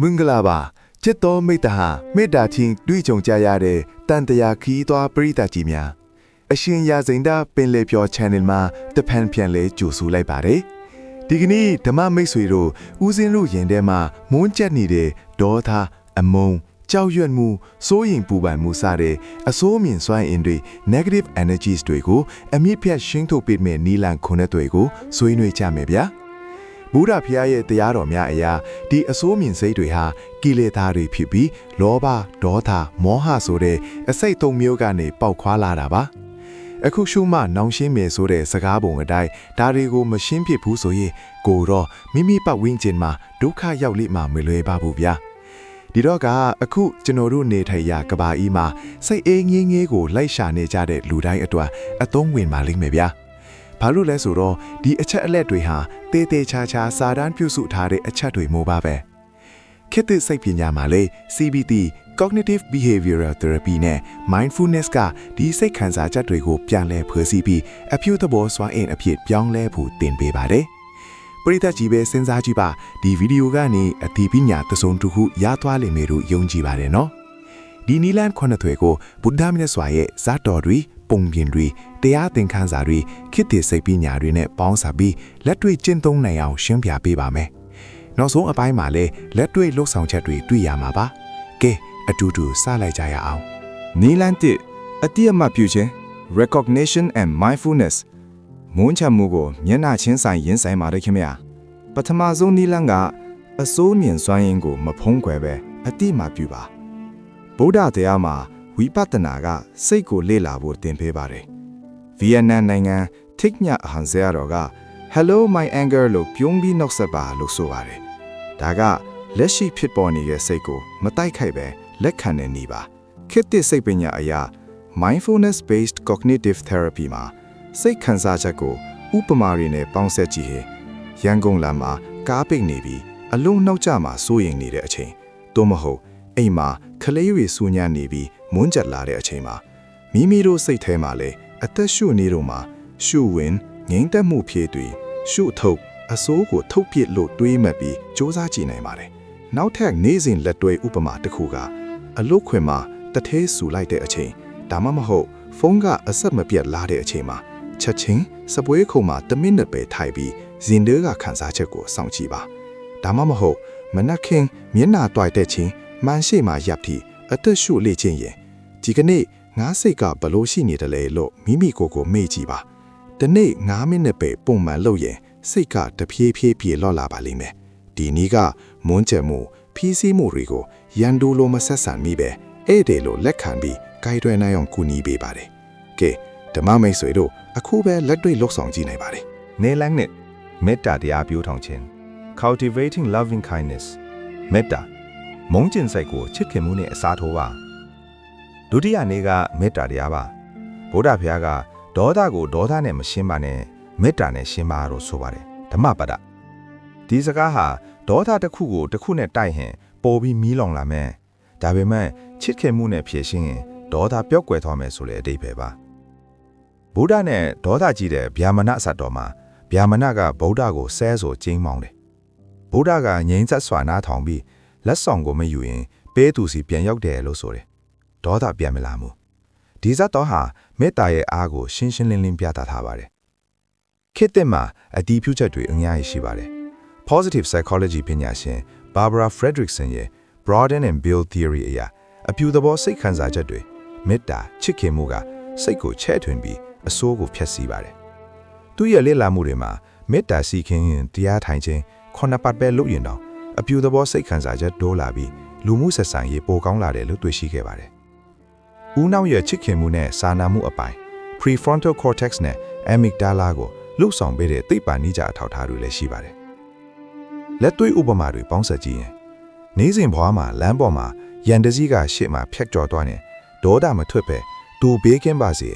မင်္ဂလာပါချစ်တော်မိတ္တဟာမေတ္တာချင်းတွေ့ကြုံကြရတဲ့တန်တရာခီးသွားပရိသတ်ကြီးများအရှင်ရာဇိန်တာပင်လေပြော channel မှာတဖန်ပြန်လဲကြိုဆိုလိုက်ပါတယ်ဒီကနေ့ဓမ္မမိတ်ဆွေတို့ဦးစင်းတို့ယင်ထဲမှာမွန်းကျက်နေတဲ့ဒေါသအမုန်းကြောက်ရွံ့မှုစိုးရိမ်ပူပန်မှုစတဲ့အဆိုးမြင်စွမ်းအင်တွေ negative energies တွေကိုအမြင့်ဖြတ်ရှင်းထုတ်ပေးမဲ့နီလန်ခုနှစ်တွေကိုဆွေးနွေးကြမယ်ဗျာဘုရားဖျားရဲ့တရားတော်များအရာဒီအစိုးမြင်စိတ်တွေဟာကိလေသာတွေဖြစ်ပြီးလောဘဒေါသမောဟဆိုတဲ့အစိတ်သုံးမျိုးကနေပေါက်ခွာလာတာပါအခုရှုမှနောင်ရှင်းမယ်ဆိုတဲ့စကားပုံအတိုင်းဒါတွေကိုမရှင်းဖြစ်ဘူးဆိုရင်ကိုတော့မိမိပတ်ဝန်းကျင်မှာဒုက္ခရောက်လိမ့်မှာမလွယ်ပါဘူးဗျာဒီတော့ကအခုကျွန်တော်တို့နေထိုင်ရာကဘာအီးမှာစိတ်အေးငင်းငယ်ကိုလိုက်ရှာနေကြတဲ့လူတိုင်းအတွက်အသုံးဝင်ပါလိမ့်မယ်ဗျာဘာလို့လဲဆိုတော့ဒီအချက်အလက်တွေဟာတေးသေးချာချာစာတမ်းပြုစုထားတဲ့အချက်တွေမျိုးပါပဲခေတ်သစ်စိတ်ပညာမှာလေ CBT Cognitive Behavioral Therapy နဲ့ Mindfulness ကဒီစိတ်ခံစားချက်တွေကိုပြန်လည်ဖွဲ့စည်းပြီးအပြုသဘောစွမ်းအင်အဖြစ်ပြောင်းလဲဖို့သင်ပေးပါတယ်ပရိသတ်ကြီးပဲစဉ်းစားကြည့်ပါဒီဗီဒီယိုကနေအသိပညာသစုံတစ်ခုရသွားလိမ့်မယ်လို့ယုံကြည်ပါတယ်နော်ဒီနီလန်ခွန်းတွေကိုဗုဒ္ဓမြတ်စွာရဲ့ဇာတ်တော်တွေပုံပြင်တွေတရားသင်ခန်းစာတွေခေတ်သစ်စိတ်ပညာတွေနဲ့ပေါင်းစပ်ပြီးလက်တွေ့ကျင့်သုံးနိုင်အောင်ရှင်းပြပေးပါမယ်နောက်ဆုံးအပိုင်းမှာလည်းလက်တွေ့လှုပ်ဆောင်ချက်တွေတွေ့ရမှာပါကဲအတူတူစလိုက်ကြရအောင်နီလန်တစ်အတိအမှတ်ပြုခြင်း recognition and mindfulness မွန်းချမှုကိုမျက်နှာချင်းဆိုင်ရင်ဆိုင်ပါတယ်ခင်ဗျာပထမဆုံးနီလန်ကအစိုးမြင်စွမ်းရင်းကိုမဖုံးကွယ်ပဲအတိအမှတ်ပြုပါဗုဒ္ဓတရားမှာဝိပဿနာကစိတ်ကိုလေ့လာဖို့သင်ပေးပါတယ်ဗီယက်နမ်နိုင်ငံထိတ်ညဟန်ဇဲတော်က Hello my anger လို့ပြုံးပြီးနှုတ်ဆက်ပါလို့ဆိုပါတယ်ဒါကလက်ရှိဖြစ်ပေါ်နေတဲ့စိတ်ကိုမတိုက်ခိုက်ပဲလက်ခံနေနေပါခေတ်သစ်စိတ်ပညာအရာ mindfulness based cognitive therapy မှာစိတ်ခံစားချက်ကိုဥပမာတွေနဲ့ပေါင်းစပ်ကြည့်ရင်ရန်ကုန်လမ်းမှာကားပိတ်နေပြီးအလုံးနှောက်ကြမှာစိုးရိမ်နေတဲ့အချိန်သို့မဟုတ်အိမ်မှာခလေးတွေစူညံနေပြီးမွန်းကျက်လာတဲ့အချိန်မှာမိမိတို့စိတ်ထဲမှာလည်းအသက်ရှုနေတော့မှာရှုဝင်ငိမ့်သက်မှုဖြည့်တွေရှုထုတ်အစိုးကိုထုတ်ပစ်လို့တွေးမှတ်ပြီးစူးစမ်းကြည့်နိုင်ပါတယ်နောက်ထပ်နေ့စဉ်လက်တွဲဥပမာတစ်ခုကအလုတ်ခွင်မှာတထဲဆူလိုက်တဲ့အချိန်ဒါမှမဟုတ်ဖုန်းကအဆက်မပြတ်လာတဲ့အချိန်မှာချက်ချင်းစပွဲခုံမှာ1မိနစ်ပဲထိုင်ပြီးဇင်တွေကခန်းစားချက်ကိုစောင့်ကြည့်ပါဒါမှမဟုတ်မနက်ခင်းမျက်နှာတွိုက်တဲ့ချင်းမှန်ရှိမှရပ်ပြီးအသက်ရှုလေ့ကျင့်ရင်ဒီကနေ့ငါးစိတ်ကဘလို့ရှိနေတယ်လဲလို့မိမိကိုယ်ကိုမေ့ကြည့်ပါဒီနေ့9မိနစ်ပဲပုံမှန်လုပ်ရင်စိတ်ကတဖြည်းဖြည်းပြေလော့လာပါလိမ့်မယ်ဒီနည်းကမွန်းကျက်မှုဖြီးစည်းမှုတွေကိုရန်တူလိုမဆက်ဆံမိပဲဧည့်သည်လိုလက်ခံပြီးကိုင်တွယ်နိုင်အောင်ကူညီပေးပါတယ်ကဲဓမ္မမိတ်ဆွေတို့အခုပဲလက်တွေ့လှုပ်ဆောင်ကြည့်နိုင်ပါတယ်နေလန်းနဲ့မေတ္တာတရားပြောထောင်ခြင်း cultivating loving kindness မေတ္တာမုန်းကျင်စိတ်ကိုချစ်ခင်မှုနဲ့အစားထိုးပါဒုတိယနေ့ကမေတ္တာတရားပါဗုဒ္ဓဘုရားကဒေါသကိုဒေါသနဲ့မရှင်းပါနဲ့မေတ္တာနဲ့ရှင်းပါလို့ဆိုပါတယ်ဓမ္မပဒဒီစကားဟာဒေါသတစ်ခုကိုတစ်ခုနဲ့တိုက်ရင်ပေါ်ပြီးမီးလောင်လာမယ်ဒါပေမဲ့ချစ်ခင်မှုနဲ့ဖြည့်ရှင်းရင်ဒေါသပျောက်ကွယ်သွားမယ်ဆိုတဲ့အဓိပ္ပာယ်ပါဗုဒ္ဓနဲ့ဒေါသကြီးတဲ့ဗျာမဏအစတ်တော်မှာဗျာမဏကဗုဒ္ဓကိုဆဲဆိုကျင်းမောင်းတယ်ဗုဒ္ဓကငြိမ်သက်စွာနားထောင်ပြီးလက်ဆောင်ကိုမယူရင်ပေးသူစီပြန်ရောက်တယ်လို့ဆိုတယ်ဒေါသပြန်မလာဘူးဒီဇတ်တော်ဟာမေတ္တာရဲ့အားကိုရှင်းရှင်းလင်းလင်းပြသထားပါတယ်ခေတ်သစ်မှာအတည်ပြုချက်တွေအများကြီးရှိပါတယ် Positive Psychology ပညာရှင် Barbara Fredrickson ရဲ့ Broaden and Build Theory အရာအပြုသဘောစိတ်ခံစားချက်တွေမေတ္တာချစ်ခင်မှုကစိတ်ကိုချဲ့ထွင်ပြီးအဆိုးကိုဖျက်ဆီးပါတယ်သူရဲ့လေ့လာမှုတွေမှာမေတ္တာစီခင်ရင်တရားထိုင်ခြင်း9ပတ်ပဲလုပ်ရင်တော့အပြုသဘောစိတ်ခံစားချက်တိုးလာပြီးလူမှုဆက်ဆံရေးပိုကောင်းလာတယ်လို့တွေ့ရှိခဲ့ပါတယ်ဦးနှောက်ရဲ့ချစ်ခင်မှုနဲ့စာနာမှုအပိုင်း prefrontal cortex နဲ့ amygdala ကိုလှုပ်ဆောင်ပေးတဲ့သိပ္ပံနည်းကျအထောက်အထားတွေလည်းရှိပါတယ်လက်တွေ့ဥပမာတွေပေါင်းစပ်ကြည့်ရင်နေ့စဉ်ဘဝမှာလမ်းပေါ်မှာရန်တစည်းကရှေ့မှာဖြတ်ကျော်သွားနေဒေါသမထွက်ပဲသူဘေးကင်းပါစေ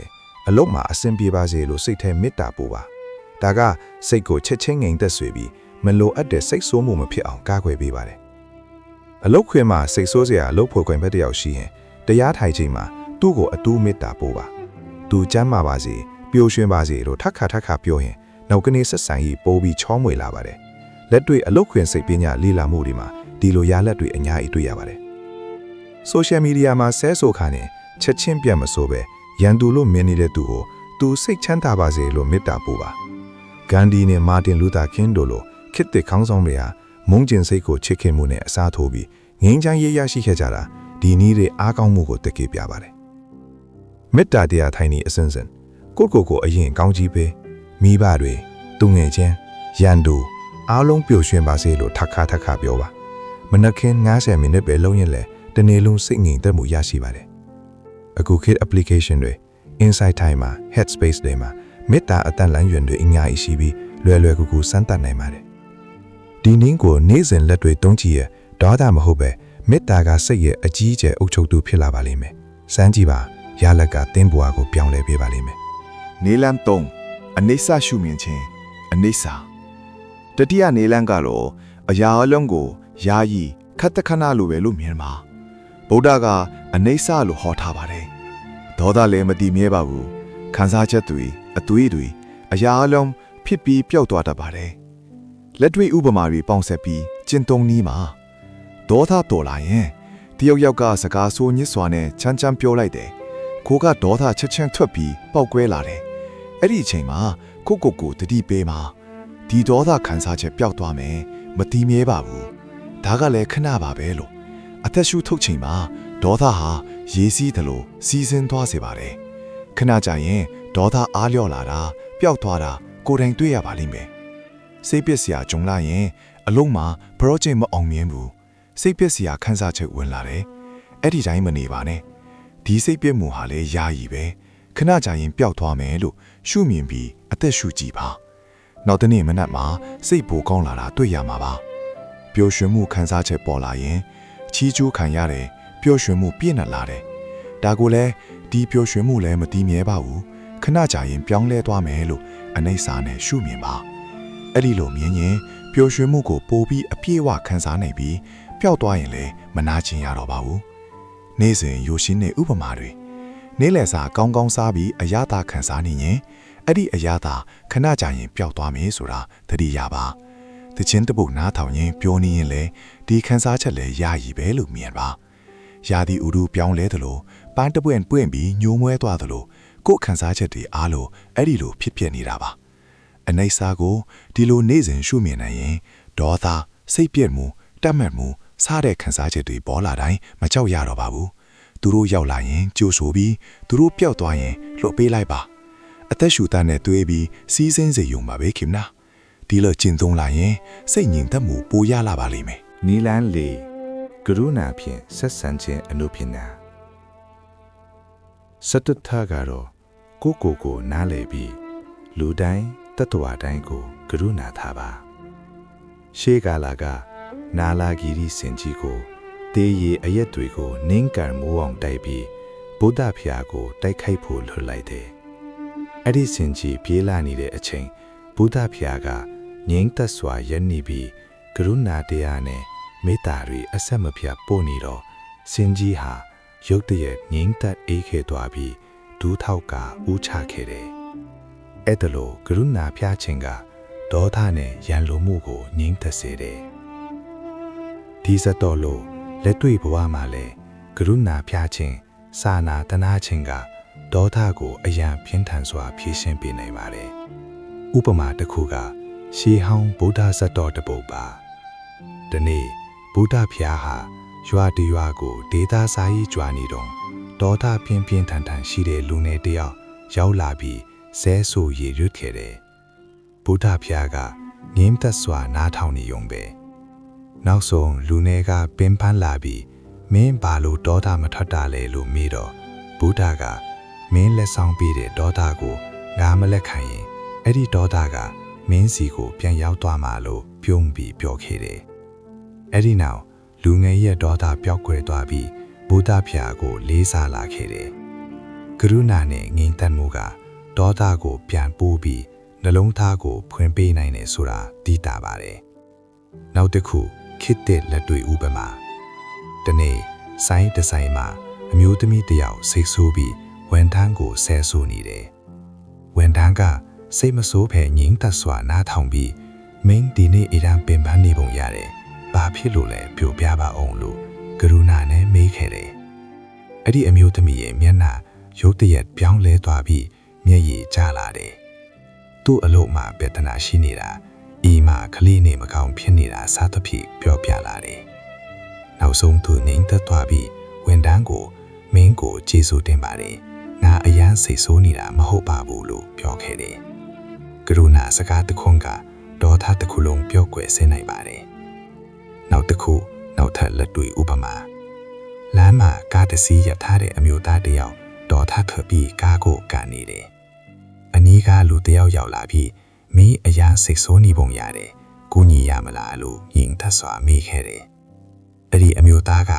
အလုံးမှာအဆင်ပြေပါစေလို့စိတ်ထဲမေတ္တာပို့ပါဒါကစိတ်ကိုချက်ချင်းငြိမ်သက်စေပြီးမလိုအပ်တဲ့စိတ်ဆိုးမှုမဖြစ်အောင်ကာကွယ်ပေးပါတယ်အလုတ်ခွင်မှာစိတ်ဆိုးစရာအလုတ်ဖွယ်ခွင်ဘက်တယောက်ရှိရင်တရားထိုင်ချိန်မှာသူ့ကိုအတူမေတ္တာပို့ပါသူကျမ်းမာပါစေပျော်ရွှင်ပါစေလို့ထပ်ခါပြောရင်နောက်ကနေဆက်ဆံရေးပိုးပြီးချောမွေလာပါတယ်လက်တွေ့အလုတ်ခွင်စိတ်ပညာလေ့လာမှုတွေမှာ ဒီလိုရလက်တွေအများကြီးတွေ့ရပါတယ်ဆိုရှယ်မီဒီယာမှာဆဲဆိုခါနဲ့ချက်ချင်းပြတ်မဆိုပဲရန်သူလို့မြင်နေတဲ့သူကိုသူစိတ်ချမ်းသာပါစေလို့မေတ္တာပို့ပါဂန္ဒီနဲ့မာတင်လူသာကင်းတို့လိုခေတ်သစ်ခေါင်းဆောင်တွေဟာမုန်းကျင်စိတ်ကိုချစ်ခင်မှုနဲ့အစားထိုးပြီးငြိမ်းချမ်းရေးရရှိခဲ့ကြတာဒီနည်းတွေအားကောင်းမှုကိုတကယ်ပြပါတယ်မေတ္တာတရားထိုင်နေအစဉ်စဉ်ကိုအရင်ကောင်းကြီးပေးမိဘတွေသူငယ်ချင်းရန်သူအားလုံးပျော်ရွှင်ပါစေလို့ထပ်ခါပြောပါမနက်ခင်း90မိနစ်ပဲလုံးရင်လဲတနေ့လုံးစိတ်ငြိမ်သက်မှုရရှိပါတယ်အခုခေတ် application တွေ Insight Time မှာ Headspace တွေမှာမေတ္တာအတန်လန်းရွယ်တွေအများကြီးရှိပြီးလွယ်ကူစမ်းသပ်နိုင်ပါတယ်ဒီနည်းကိုနေ့စဉ်လက်တွေတုံးကြည့်ရဒေါသမဟုတ်ပဲမေတ္တာကစိတ်ရဲ့အကြီးအကျယ်အုပ်ချုပ်သူဖြစ်လာပါလိမ့်မယ်စမ်းကြည့်ပါရလက်ကသင်ဘွားကိုပြောင်းလဲပေးပါလိမ့်မယ်နေလန်း3အနေဆရှုမြင်ခြင်းအနေဆာတတိယနေလန်းကတော့အရာအလုံးကိုယာယီခတ်တခဏလိုပဲလို့မြင်ပါဗုဒ္ဓကအနေဆလို့ဟောထားပါတယ်ဒေါသလည်းမတည်မြဲပါဘူးခံစားချက်တွေအသွေးတွေအရာအလုံးဖြစ်ပြီးပျောက်သွားတတ်ပါတယ်လက်တွေ့ဥပမာတွေပေါင်းဆက်ပြီးကျင့်သုံးနည်းမှာဒေါသတော်လာရင်တယောက်ကစကားဆိုညစ်စွာနဲ့ချမ်းပြောလိုက်တယ်ကိုကဒေါသချက်ချင်းထွက်ပြီးပေါက်ကွဲလာတယ်အဲ့ဒီအချိန်မှာကိုတတိပေးမှာဒီဒေါသခံစားချက်ပျောက်သွားမယ်မတည်မြဲပါဘူးဒါကလည်းခဏပါပဲလို့အသက်ရှူထုတ်ချိန်မှာဒေါသဟာရေးစည်းတယ်လို့စီးစင်းသွားစေပါတယ်ခဏကြာရင်ဒေါသအားလျော့လာတာပျောက်သွားတာကိုယ်တိုင်တွေ့ရပါလိမ့်မယ်စိတ်ပစ်စရာကြုံလာရင်အလုံးမှာ project မအောင်မြင်ဘူးစိတ်ပစ်စရာခန်းစားချက်ဝင်လာတယ်အဲ့ဒီတိုင်းမနေပါနဲ့ဒီစိတ်ပစ်မှုဟာလည်းယာယီပဲခဏကြာရင်ပျောက်သွားမယ်လို့ရှုမြင်ပြီးအသက်ရှူကြည့်ပါနောက်တနေ့မနက်မှာစိတ်ပိုကောင်းလာတာတွေ့ရမှာပါပျော်ရွှင်မှုခန်းစားချက်ပေါ်လာရင်ချီးကျူးခံရတယ်ပျော်ရွှင်မှုပြည့်နှက်လာတယ်ဒါကိုလည်းဒီပျော်ရွှင်မှုလည်းမတည်မြဲပါဘူးခဏကြာရင်ပြောင်းလဲသွားမယ်လို့အနိစ္စနဲ့ရှုမြင်ပါအဲ့ဒီလိုမြင်ရင်ပျော်ရွှင်မှုကိုပိုပြီးအပြည့်အဝခံစားနိုင်ပြီးပျောက်သွားရင်လည်းမနာကျင်ရတော့ပါဘူးနေ့စဉ်ရိုရှင်းတဲ့ဥပမာတွေနေ့လယ်စာကောင်းကောင်းစားပြီးအရသာခံစားနေရင်အဲ့ဒီအရသာခဏကြာရင်ပျောက်သွားမယ်ဆိုတာသတိရပါတခြင်းတပုတ်နားထောင်ရင်ပြောနေရင်လည်းဒီခံစားချက်လည်းယာယီပဲလို့မြင်ပါယာဒီဥဒူပြောင်းလဲသလိုပန်းတပွင့်ပွင့်ပြီးညိုမွဲသွားသလိုကိုယ်ခံစားချက်တွေအားလို့အဲ့ဒီလိုဖြစ်နေတာပါအနိစ္စကိုဒီလိုနေ့စဉ်ရှုမြင်နိုင်ရင်ဒေါသစိတ်ပြည့်မှုတတ်မှတ်မှုစားတဲ့ခံစားချက်တွေပေါ်လာတိုင်းမကြောက်ရတော့ပါဘူးသူတို့ရောက်လာရင်ကြိုးဆိုပြီးသူတို့ပျောက်သွားရင်လှုပ်ပေးလိုက်ပါအသက်ရှူတတ်နဲ့တွေးပြီးစီးစင်းစေရုံပါပဲခင်ဗျာဒီလိုကျင့်သုံးလာရင်စိတ်ငြိမ်သက်မှုပိုရလာပါလိမ့်မယ်နီလန်းလေးကရုဏာဖြင့်ဆက်ဆံခြင်းအနုဖြစ်နာစတထကတော့ကိုနားလည်ပြီးလူတိုင်းတတ္တဝါတိုင်းကိုကရုဏာထားပါရှေးကာလကနာလာဂီရီစင်ကြီးကိုတေးရီအရက်တွေကိုနင်းကန်မိုးအောင်တိုက်ပြီးဗုဒ္ဓဖျားကိုတိုက်ခိုက်ဖို့လွှတ်လိုက်တယ်အဲ့ဒီစင်ကြီးပြေးလာနေတဲ့အချိန်ဗုဒ္ဓဖျားကငြိမ်းသက်စွာရပ်နေပြီးကရုဏာတရားနဲ့မေတ္တာတွေအဆက်မပြတ်ပို့နေတော့စင်ကြီးဟာရုတ်တရက်ငြိမ်းသက်အေးခဲ့သွားပြီးဒူးထောက်ကဦးချခဲ့တယ်အဲ့ဒါလို့ကရုဏာဖျားခြင်းကဒေါသနဲ့ရန်လိုမှုကိုငြိမ်းသက်စေတယ်ဒီစတော်လို့လက်တွေ့ဘဝမှာလည်းကရုဏာဖျားခြင်းစာနာတနာခြင်းကဒေါသကိုအယံပြင်းထန်စွာဖြေရှင်းပေးနိုင်ပါတယ်ဥပမာတစ်ခုကရှေးဟောင်းဗုဒ္ဓဇတ်တော်တစ်ပုဒ်ပါဒီနေ့ဗုဒ္ဓဖျားဟာရွာတရွာကိုဒေသစာရေးကြွားနေတော့ဒေါသပြင်းပြင်းထန်ထန်ရှိတဲ့လူငယ်တယောက်ရောက်လာပြီးဆဲဆူရည်ရွတ်ခဲ့တယ်ဗုဒ္ဓဖျားကငြိမ်းသက်စွာနားထောင်နေုံပဲနောက်ဆုံးလူငယ်ကပင်ပန်းလာပြီးမင်းဘာလို့ဒေါသမထွက်တာလဲလို့မေးတော့ဗုဒ္ဓကမင်းလက်ဆောင်ပေးတဲ့ဒေါသကိုငါမလက်ခံရင်အဲ့ဒီဒေါသကမင်းစီကိုပြန်ရောက်သွားမှာလို့ပြုံးပြီးပြောခဲ့တယ်အဲ့ဒီနောက်လူငယ်ရဲ့ဒေါသပျောက်ကွယ်သွားပြီးဗုဒ္ဓဖျားကိုလေးစားလာခဲ့တယ်ကရုဏာနဲ့ငြိမ်သက်မှုကဒေါသကိုပြန်ပိုးပြီးနှလုံးသားကိုဖွင့်ပေးနိုင်တယ်ဆိုတာသိတာပါတယ်နောက်တစ်ခုခေတ်သစ်လက်တွေ့ဥပမာဒီနေ့ဆိုင်းဒီဇိုင်းမှာအမျိုးသမီးတစ်ယောက်စိတ်ဆိုးပြီးဝန်ထမ်းကိုဆဲဆိုးနေတယ်ဝန်ထမ်းကစိတ်မဆိုးဖဲငြိမ်းသက်စွာနားထောင်ပြီးမင်းဒီနေ့အရန်ပင်ပန်းနေပုံရတယ် ဘာဖြစ်လို့လဲပြိုပြပါအောင်လို့ကရုဏာနဲ့မေးခဲ့တယ်။အဲ့ဒီအမျိုးသမီးရဲ့မျက်နှာရုတ်တရက်ပြောင်းလဲသွားပြီးမျက်ရည်ကျလာတယ်။သူ့အလို့မှပြဿနာရှိနေတာဤမှာကလေးနေမကောင်းဖြစ်နေတာစားသဖြင့်ပြောပြလာတယ်။နောက်ဆုံးသူငိမ့်သက်သွားပြီးဝန်တန်းကိုမင်းကိုကျေးဇူးတင်ပါတယ်။ငါအရန်စိတ်ဆိုးနေတာမဟုတ်ပါဘူးလို့ပြောခဲ့တယ်။ကရုဏာစကားတစ်ခွန်းကဒေါသတစ်ခုလုံးပြောကွယ်စေနိုင်ပါတယ်။နောက်တစ်ခုနောက်ထပ်လက်တွေ့ဥပမာလမ်းမှာကားတစ်စီးရပ်ထားတဲ့အမျိုးသားတစ်ယောက်ဒေါသထွက်ပြီးကားကိုကန်နေတယ်။အနီးကလူတစ်ယောက်ရောက်လာပြီးမင်းအရာစိတ်ဆိုးနေပုံရတယ်။ကိုညီရမလားလို့ညင်သက်စွာမေးခဲ့တယ်။အဲ့ဒီအမျိုးသားက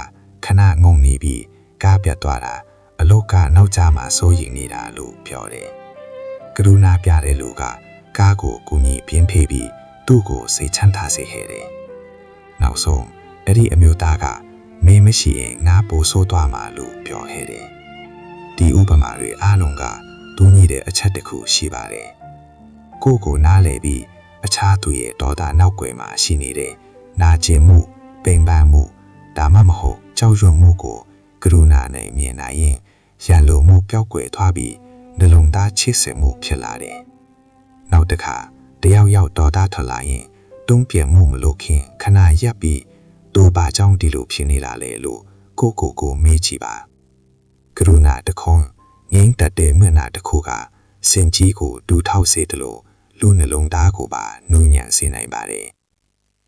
ခဏငုံနေပြီးကားပြတ်သွားတာအလုတ်ကနောက်ကျမှစိုးရိမ်နေတာလို့ပြောတယ်။ကရုဏာပြတဲ့လူကကားကိုကိုညီပြင်းဖေးပြီးသူ့ကိုစိတ်ချမ်းသာစေခဲ့တယ်။နောက်ဆုံးအဲ့ဒီအမျိုးသားကမင်းမရှိရင်ငါပို့ဆိုးသွားမှာလို့ပြောခဲ့တယ်။ဒီဥပမာတွေအားလုံးကသူညီတဲ့အချက်တစ်ခုရှိပါတယ်။ကိုနားလည်ပြီးအခြားသူရဲ့ဒေါသနောက်ွယ်မှာရှိနေတဲ့နာကျင်မှုပိန်ပန်းမှုဒါမှမဟုတ်ကြောက်ရွံ့မှုကိုကရုဏာနဲ့မြင်နိုင်ရင်ရန်လိုမှုပျောက်ကွယ်သွားပြီးနှလုံးသားချစ်စင်မှုဖြစ်လာတယ်။နောက်တစ်ခါတယောက်ယောက်ဒေါသထွက်လာရင်တုံးပြင်းမှုမလို့ခင်ခဏရပ်ပြီးသူဘာကြောင့်ဒီလိုဖြစ်နေတာလဲလို့ကိုမေးကြည့်ပါကရုဏာတခွန်းငိမ့်တက်တဲ့မျက်နှာတစ်ခုကစင်ကြီးကိုဒူထောက်စေတယ်လို့လူနှလုံးသားကိုပါနူးညံ့စေနိုင်ပါတယ်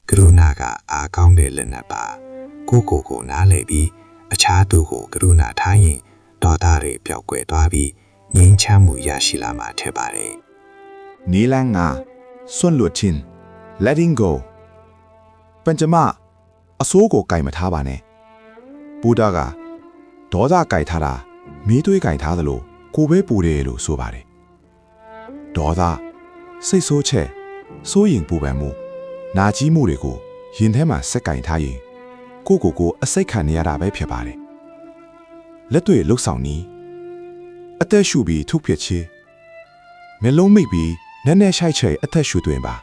ကရုဏာကအားကောင်းတဲ့လက်နက်ပါကိုနားလည်ပြီးအခြားသူကိုကရုဏာထားရင်ဒေါသတွေပျောက်ကွယ်သွားပြီးငြိမ်းချမ်းမှုရရှိလာမှာထင်ပါတယ်နီလန်းငါစွန့်လွတ်ခြင်း letting go ပัญจမအစိုးကိုကြိုင်မထားပါနဲ့ဘုရားကဒေါသကြိုင်ထားတာမီးသွေးကြိုင်ထားသလိုကိုပဲပူတယ်လို့ဆိုပါတယ်ဒေါသစိတ်ဆိုးချက်စိုးရင်ပူပန်မှုနာကြီးမှုတွေကိုရင်ထဲမှာစက်ကြိုင်ထားရင်ကိုအစိတ်ခံနေရတာပဲဖြစ်ပါတယ်လက်တွေ့လှုပ်ဆောင်နည်းအသက်ရှူပြီးထုတ်ဖြစ်ခြင်းမျက်လုံးမိတ်ပြီးနက်နက်ရှိုက်ချိတ်အသက်ရှူသွင်းပါ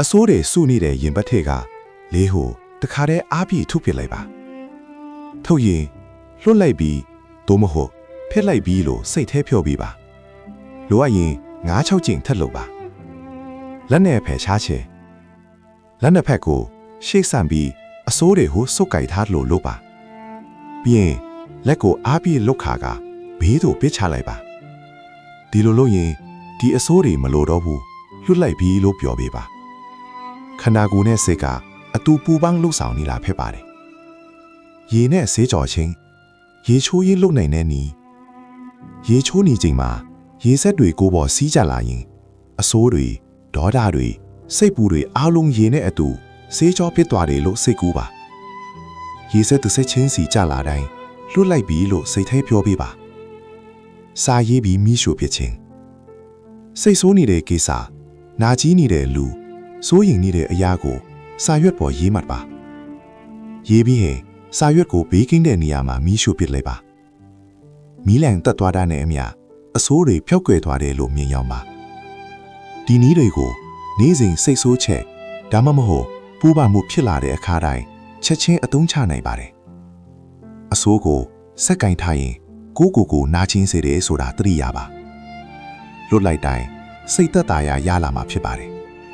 အစိုးတွေစုနေတဲ့ရင်ဘတ်ထဲကလေးဟိုတခါတည်းအားပြီးထုတ်ဖြစ်လိုက်ပါထုတ်ရင်လွတ်လိုက်ပြီးသို့မဟုတ်ဖက်လိုက်ပြီးလို့စိတ်แท้ဖြောပြီးပါလိုအပ်ရင်9-6ကျင်ထက်လုပ်ပါလက်နဲ့ဖယ်ရှားချေလက်နှစ်ဖက်ကိုရှေ့ဆန့်ပြီးအစိုးတွေကိုစုပ်ကိုက်ထားလို့လုပ်ပါပြီးရင်လက်ကိုအားပြီးလုတ်ခါကဘေးသို့ပစ်ချလိုက်ပါဒီလိုလုပ်ရင်ဒီအစိုးတွေမလိုတော့ဘူးလွတ်လိုက်ပြီးလို့ပြောပေးပါခန္ဓာကိုယ်နဲ့စိတ်ကအတူပူပေါင်းလှုပ်ဆောင်နေတာဖြစ်ပါတယ်ရေနဲ့ဆေးကြော်ချင်းရေချိုးရင်းလှုပ်နိုင်တဲ့နီးရေချိုးနေချိန်မှာရေဆက်တွေကိုပေါ်စီးကြလာရင်အစိုးတွေဒေါသတွေစိတ်ပူတွေအားလုံးရေနဲ့အတူဆေးကြောပစ်သွားတယ်လို့စိတ်ကူးပါရေဆက်သူစိတ်ချင်းစီကြလာတိုင်းလွတ်လိုက်ပြီလို့စိတ်ထဲပြောပေးပါစာရေးပြီးမိရှုဖြစ်ခြင်းစိတ်ဆိုးနေတဲ့ကိစ္စနာကြီးနေတဲ့လူစိုးရင်နေတဲ့အရာကိုစာရွက်ပေါ်ရေးမှတ်ပါရေးပြီးရင်စာရွက်ကိုဘေးကင်းတဲ့နေရာမှာမိရှုပစ်လိုက်ပါမီးလံတက်သွားတာနဲ့အမျှအဆိုးတွေဖျောက်ကွယ်သွားတယ်လို့မြင်ရောက်ပါဒီနည်းတွေကိုနေ့စဉ်စိတ်ဆိုးချက်ဒါမှမဟုတ်ပူပန်မှုဖြစ်လာတဲ့အခါတိုင်းချက်ချင်းအသုံးချနိုင်ပါတယ်အဆိုးကိုစက်ကင်ထားရင်ကိုနာချင်းစေတယ်ဆိုတာသတိရပါလွတ်လိုက်တိုင်းစိတ်သက်သာရာရလာမှာဖြစ်ပါတယ်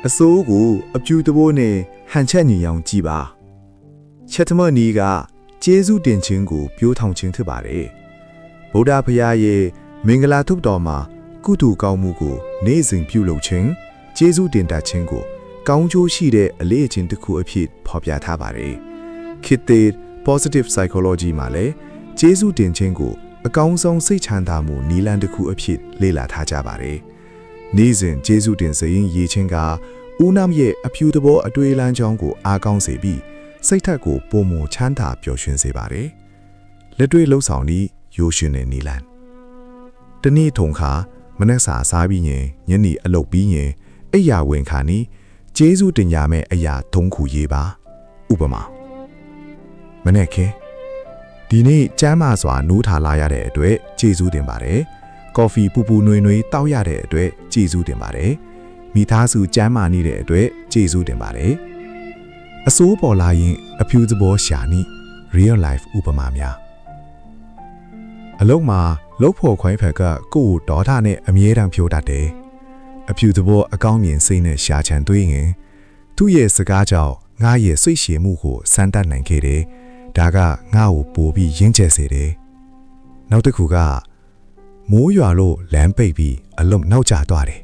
အစိုးကိုအပြူတဘိုးနဲ့ဟန်ချက်ညင်အောင်ကြည့်ပါချက်သမနီးကကျေးဇူးတင်ခြင်းကိုပြောထောင်ခြင်းဖြစ်ပါတယ်ဗုဒ္ဓဘုရားရဲ့မင်္ဂလာထုပ်တော်မှာကုသိုလ်ကောင်းမှုကိုနေ့စဉ်ပြုလုပ်ခြင်းကျေးဇူးတင်တတ်ခြင်းကိုကောင်းကျိုးရှိတဲ့အလေးအကျင့်တစ်ခုအဖြစ်ဖော်ပြထားပါတယ်ခေတ်သစ် positive psychology မှာလည်းကျေးဇူးတင်ခြင်းကိုအကောင်းဆုံးစိတ်ချမ်းသာမှုနည်းလမ်းတစ်ခုအဖြစ်လေ့လာထားကြပါတယ်နေ့စဉ်ကျေးဇူးတင်စေရင်ရည်ချင်းကဦးနှမရဲ့အဖြူတဘောအတွေ့အလမ်းကြောင်းကိုအားကောင်းစေပြီးစိတ်ထက်ကိုပုံမချမ်းသာပျော်ရွှင်စေပါတယ်လက်တွေ့လှုပ်ဆောင်ပြီးရိုးရှင်တဲ့နီလန်တနေ့ထုံခါမနက်စာစားပြီးရင်ညနေအလုပ်ပြီးရင်အိယာဝင်ခါနီးကျေးဇူးတင်ရမယ့်အရာထုံးခုရေးပါဥပမာမနေ့ကဒီနေ့ကျမ်းမာစွာနိုးထလာရတဲ့အတွက်ကျေးဇူးတင်ပါတယ်ကော်ဖီပူပူနွေနွေတောက်ရတဲ့အတွက်ကျေးဇူးတင်ပါတယ်မိသားစုကျမ်းမာနေတဲ့အတွက်ကျေးဇူးတင်ပါတယ် အစိုးပေါ်လာရင်အဖြူသဘောရှာနိ real life ဥပမာများအလုံးမှာလှုပ်ဖို့ခွိုင်းဖက်ကကိုယ့်ဒေါသနဲ့အမြဲတမ်းဖြိုးတတ်တယ်အဖြူသဘောအကောင်းမြင်စိတ်နဲ့ရှာချန်သွေးရင်သူ့ရဲ့စကားကြောင့်ငါရဲ့စိတ်ရှည်မှုကိုစမ်းသပ်နိုင်ခဲ့တယ်ဒါကငါ့ကိုပိုပြီးရင်းကျက်စေတယ်နောက်တစ်ခုကမိုးရွာလို့လမ်းပိတ်ပြီးအလုံးနောက်ကျသွားတယ်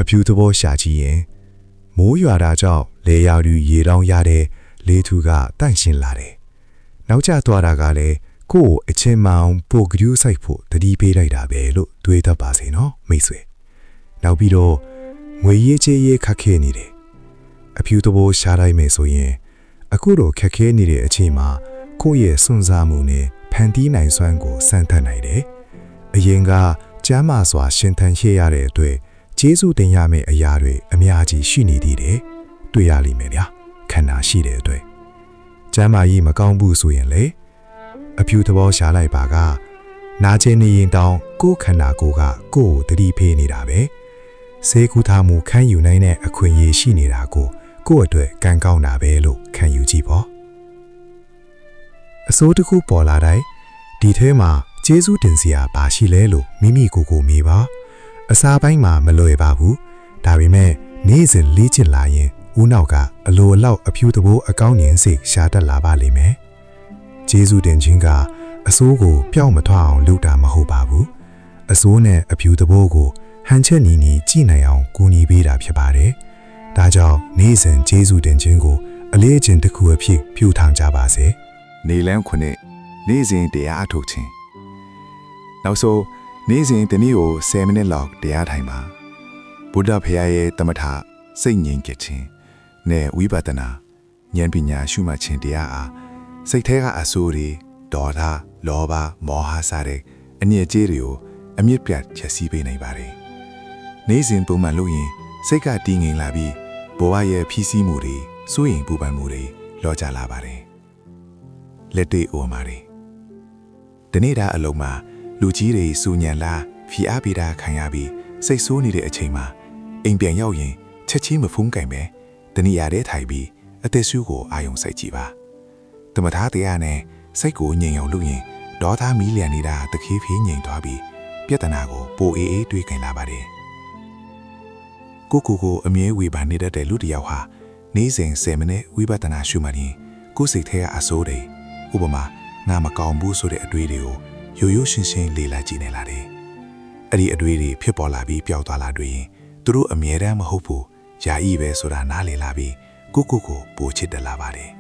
အဖြူသဘောရှာကြည့်ရင်မိုးရွာတာကြောင့်လေယာဉ်ရေတောင်းရတဲ့လေထူကတန့်ရှင်းလာတယ်နောက်ကျသွားတာကလည်းကိုယ့်အချင်းမောင်ပိုကယူးဆိုင်ဖို့တတိပေးလိုက်တာပဲလို့တွေးတတ်ပါစေနော်မိတ်ဆွေနောက်ပြီးတော့ငွေရေးချေးရေးခက်ခဲနေတယ်အဖြူသဘောရှားလိုက်မယ်ဆိုရင်အခုတော့ခက်ခဲနေတဲ့အချိန်မှာကိုယ့်ရဲ့စွန့်စားမှုနဲ့ဖန်တီးနိုင်စွမ်းကိုစမ်းသပ်နိုင်တယ်အရင်ကကျမ်းမာစွာရှင်သန်ရှေ့ရတဲ့အတွက်ကျေးဇူးတင်ရမယ့်အရာတွေအများကြီးရှိနေသေးတယ်တွေ့ရလိမ့်မယ်ဗျာခန္ဓာရှိတဲ့အတွက်ကျမ်းမာရေးမကောင်းဘူးဆိုရင်လေအဖြူသဘောရှားလိုက်ပါကနာကျင်နေရင်တောင်ကိုယ်ခန္ဓာကိုယ်ကကိုယ့်ကိုတတိဖေးနေတာပဲစေကူထားမှုခံယူနိုင်တဲ့အခွင့်အရေးရှိနေတာကိုယ့်အတွက်ကံကောင်းတာပဲလို့ခံယူကြည့်ပေါ့အစိုးတစ်ခုပေါ်လာတိုင်းဒီထဲမှာကျေးဇူးတင်စရာဘာရှိလဲလို့မိမိကိုယ်ကိုမေးပါအစားပိုင်းမှာမလွယ်ပါဘူးဒါပေမဲ့နေ့စဉ်လေ့ကျင့်လာရင်ဦးနောက်ကအလိုအလောက်အဖြူသဘောအကောင်းဉာဏ်စိတ်ရှာတတ်လာပါလိမ့်မယ်ကျေးဇူးတင်ခြင်းကအစိုးကိုပျောက်မထွက်အောင်လုပ်တာမဟုတ်ပါဘူးအစိုးနဲ့အဖြူသဘောကိုဟန်ချက်နီကြည့်နိုင်အောင်ကူညီပေးတာဖြစ်ပါတယ်ဒါကြောင့်နေ့စဉ်ကျေးဇူးတင်ခြင်းကိုအလေးအကျင့်တစ်ခုအဖြစ်ပြုထောင်ကြပါစေနေလန်းခုနှစ်နေ့စဉ်တရားအထုတ်ခြင်းနောက်ဆုံးနေ့စဉ်တနည်းကို10မိနစ်လောက်တရားထိုင်ပါဗုဒ္ဓဖရာရဲ့တမထစိတ်ငြိမ်ခြင်းနဲ့ဝိပဿနာဉာဏ်ပညာရှုမှတ်ခြင်းတရားအားစိတ်ထဲကအဆိုးတွေဒေါသလောဘမောဟစတဲ့အညစ်အကြေးတွေကိုအမြင့်ပြတ်ချက်စီးပေးနိုင်ပါတယ်နေ့စဉ်ပုံမှန်လုပ်ရင်စိတ်ကတည်ငြိမ်လာပြီးဘဝရဲ့ဖြည့်ဆည်းမှုတွေစိုးရိမ်ပူပန်မှုတွေလောကျလာပါတယ်လက်တွေ့အိုမာတွေဒီနေ့တာအလုံးမှာလူကြီးတွေစူညံလာဖီအားပေးတာခံရပြီးစိတ်ဆိုးနေတဲ့အချိန်မှာအိမ်ပြန်ရောက်ရင်ချက်ချင်းမဖုံးကင်ပဲတနည်းရတဲ့ထိုင်ပြီးအသက်ရှူကိုအာယုံစိုက်ကြည့်ပါတမထားတရားနဲ့စိတ်ကိုငြိမ်အောင်လုပ်ရင်ဒေါသမီးလျံနေတာတခေးဖေးငြိမ်သွားပြီးပြဿနာကိုပိုအေးအေးတွေးကြင်လာပါတယ်ကိုအမြဲဝေဖန်နေတတ်တဲ့လူတစ်ယောက်ဟာနေ့စဉ်10မိနစ်ဝိပဿနာရှုမှတ်ရင်ကိုယ်စိတ်ထဲကအဆိုးတွေဥပမာငါမကောင်းဘူးဆိုတဲ့အတွေးတွေကိုရိုးရိုးရှင်းရှင်းလေ့လာကြည့်နေလာတယ်အဲ့ဒီအတွေးတွေဖြစ်ပေါ်လာပြီးပျောက်သွားလာတွေ့ရင်သူတို့အမြဲတမ်းမဟုတ်ဘူးယာယီပဲဆိုတာနားလည်လာပြီးကိုပိုချစ်တက်လာပါတယ်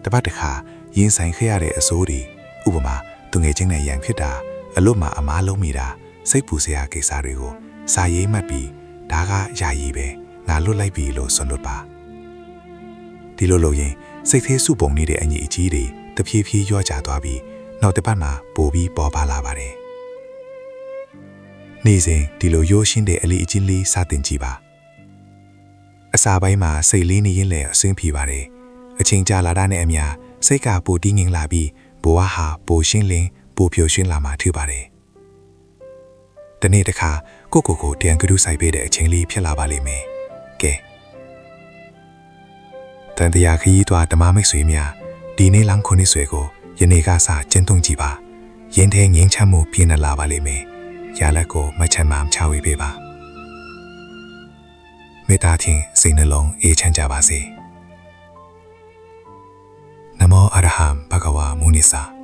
တပတ်တစ်ခါရင်ဆိုင်ခဲ့ရတဲ့အဆိုးတွေဥပမာသူငယ်ချင်းနဲ့ရန်ဖြစ်တာအလွတ်မှာအမားလုံးမိတာစိတ်ပူစရာကိစ္စတွေကိုစာရေးမှတ်ပြီးဒါကယာယီပဲငါလွတ်လိုက်ပြီလို့ဆွလွတ်ပါဒီလိုလုပ်ရင်စိတ်သေးစုပုံနေတဲ့အညီအကြီးတွေတဖြည်းဖြည်းလျော့ကျသွားပြီးနောက်တစ်ပတ်မှာပိုပြီးပေါ်ပါလာပါတယ်နေ့စဉ်ဒီလိုရိုးရှင်းတဲ့အလေးအကျဉ်းလေးစတင်ကြည့်ပါအစာပိုင်းမှာစိတ်လေးနေရင်လည်းအဆင်းပြေပါတယ်အချိန်ကြာလာတဲ့နဲ့အမျှစိတ်ကပိုတည်ငြိမ်လာပြီးဘဝဟာပိုရှင်းလင်းပိုပျော်ရွှင်လာမှထူပါတယ်တနေ့တစ်ခါကိုတန်ကရုဆိုင်ပေးတဲ့အချိန်လေးဖြစ်လာပါလိမ့်မယ်ကဲတန်တရားခရီးသွားဓမ္မမိတ်ဆွေများဒီနေ့လမ်းခုနှစ်ဆွေကိုယနေ့ကစကျင့်သုံးကြည့်ပါရင်းထဲငြိမ်းချမ်းမှုပြည့်နှက်လာပါလိမ့်မယ်ရလက်ကိုမချမ်းမချဝေပေးပါမေတ္တာဖြင့်စိတ်နှလုံးအေးချမ်းကြပါစေနမောအရဟံဘဂဝါမုနိစာ